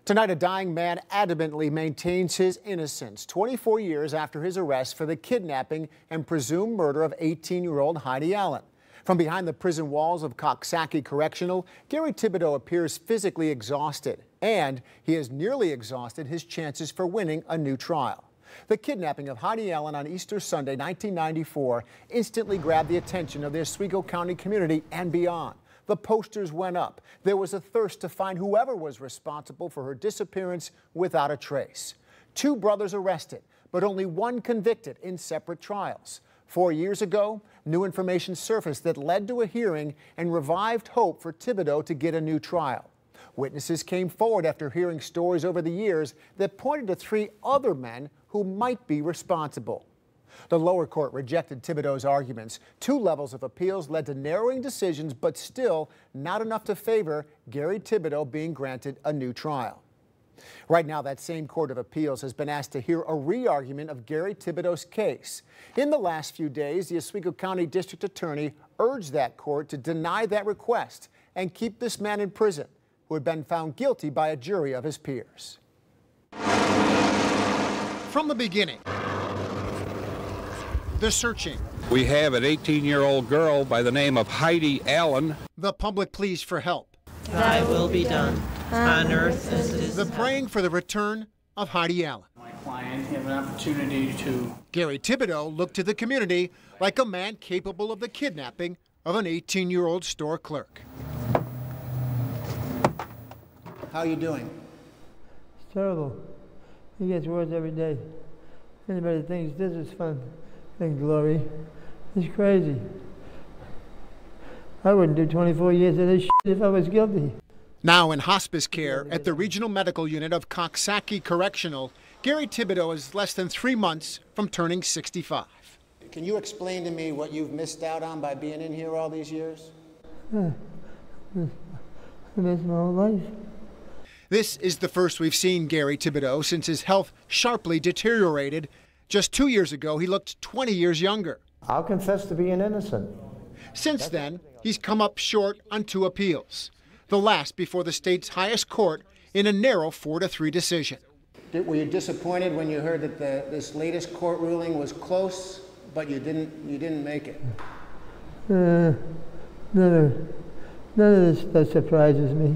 Tonight, a dying man adamantly maintains his innocence 24 years after his arrest for the kidnapping and presumed murder of 18-year-old Heidi Allen. From behind the prison walls of Coxsackie Correctional, Gary Thibodeau appears physically exhausted, and he has nearly exhausted his chances for winning a new trial. The kidnapping of Heidi Allen on Easter Sunday, 1994, instantly grabbed the attention of the Oswego County community and beyond. The posters went up. There was a thirst to find whoever was responsible for her disappearance without a trace. 2 brothers arrested, but only 1 convicted in separate trials. 4 years ago, new information surfaced that led to a hearing and revived hope for Thibodeau to get a new trial. Witnesses came forward after hearing stories over the years that pointed to 3 other men who might be responsible. The lower court rejected Thibodeau's arguments. 2 levels of appeals led to narrowing decisions, but still not enough to favor Gary Thibodeau being granted a new trial. Right now, that same Court of Appeals has been asked to hear a re-argument of Gary Thibodeau's case. In the last few days, the Oswego County District Attorney urged that court to deny that request and keep this man in prison, who had been found guilty by a jury of his peers. From the beginning, the searching. We have an 18-year-old girl by the name of Heidi Allen. The public pleas for help. Thy will be done, on earth as it is the in heaven. praying for the return of Heidi Allen. My client have an opportunity to... Gary Thibodeau looked to the community like a man capable of the kidnapping of an 18-year-old store clerk. How are you doing? It's terrible. It gets worse every day. Anybody thinks this is fun and glory, it's crazy. I wouldn't do 24 years of this shit if I was guilty. Now in hospice care at the Regional Medical Unit of Coxsackie Correctional, Gary Thibodeau is less than 3 months from turning 65. Can you explain to me what you've missed out on by being in here all these years? I missed my whole life. This is the first we've seen Gary Thibodeau since his health sharply deteriorated. Just 2 years ago, he looked 20 years younger. I'll confess to being innocent. Since then, he's come up short on 2 appeals, the last before the state's highest court in a narrow 4-3 decision. Were you disappointed when you heard that this latest court ruling was close, but you didn't make it? None of this stuff surprises me.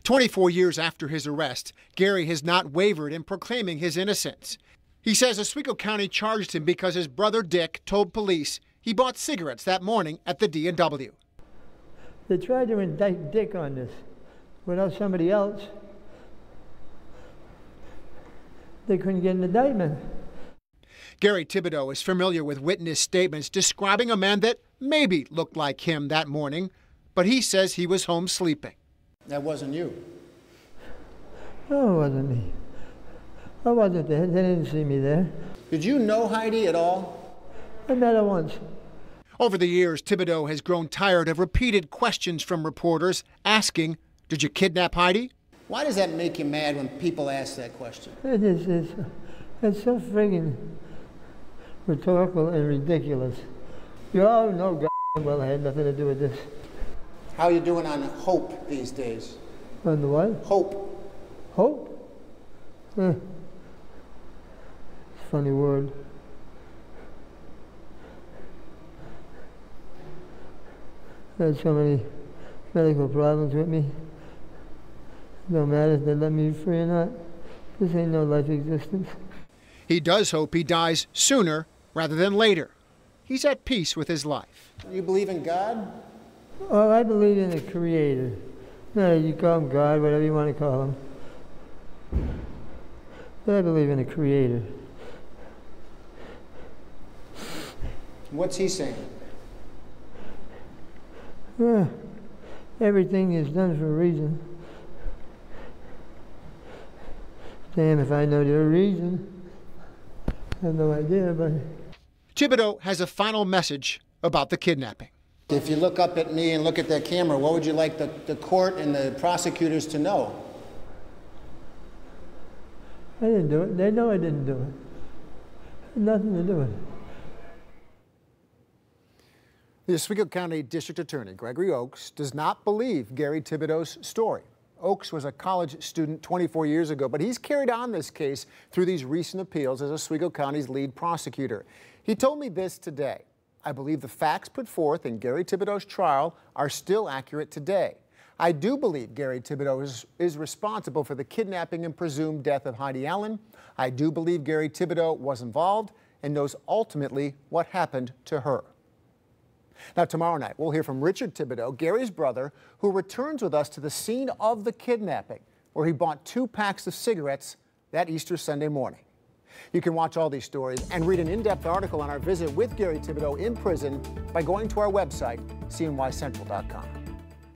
24 years after his arrest, Gary has not wavered in proclaiming his innocence. He says Oswego County charged him because his brother Dick told police he bought cigarettes that morning at the D&W. They tried to indict Dick on this without somebody else. They couldn't get an indictment. Gary Thibodeau is familiar with witness statements describing a man that maybe looked like him that morning, but he says he was home sleeping. That wasn't you. No, it wasn't me. I wasn't there. They didn't see me there. Did you know Heidi at all? I met her once. Over the years, Thibodeau has grown tired of repeated questions from reporters asking, "Did you kidnap Heidi?" Why does that make you mad when people ask that question? It's so friggin' rhetorical and ridiculous. You all know God well I had nothing to do with this. How are you doing on hope these days? On the what? Hope. Hope? It's a funny word. I had so many medical problems with me. No matter if they let me free or not. This ain't no life existence. He does hope he dies sooner rather than later. He's at peace with his life. You believe in God? Oh, I believe in a creator. No, you call him God, whatever you want to call him. But I believe in a creator. What's he saying? Everything is done for a reason. Damn if I know the reason. I have no idea, but... Thibodeau has a final message about the kidnapping. If you look up at me and look at that camera, what would you like the court and the prosecutors to know? I didn't do it. They know I didn't do it. Nothing to do with it. The Oswego County District Attorney, Gregory Oakes, does not believe Gary Thibodeau's story. Oakes was a college student 24 years ago, but he's carried on this case through these recent appeals as Oswego County's lead prosecutor. He told me this today. I believe the facts put forth in Gary Thibodeau's trial are still accurate today. I do believe Gary Thibodeau is responsible for the kidnapping and presumed death of Heidi Allen. I do believe Gary Thibodeau was involved and knows ultimately what happened to her. Now, tomorrow night, we'll hear from Richard Thibodeau, Gary's brother, who returns with us to the scene of the kidnapping, where he bought 2 packs of cigarettes that Easter Sunday morning. You can watch all these stories and read an in-depth article on our visit with Gary Thibodeau in prison by going to our website, cnycentral.com.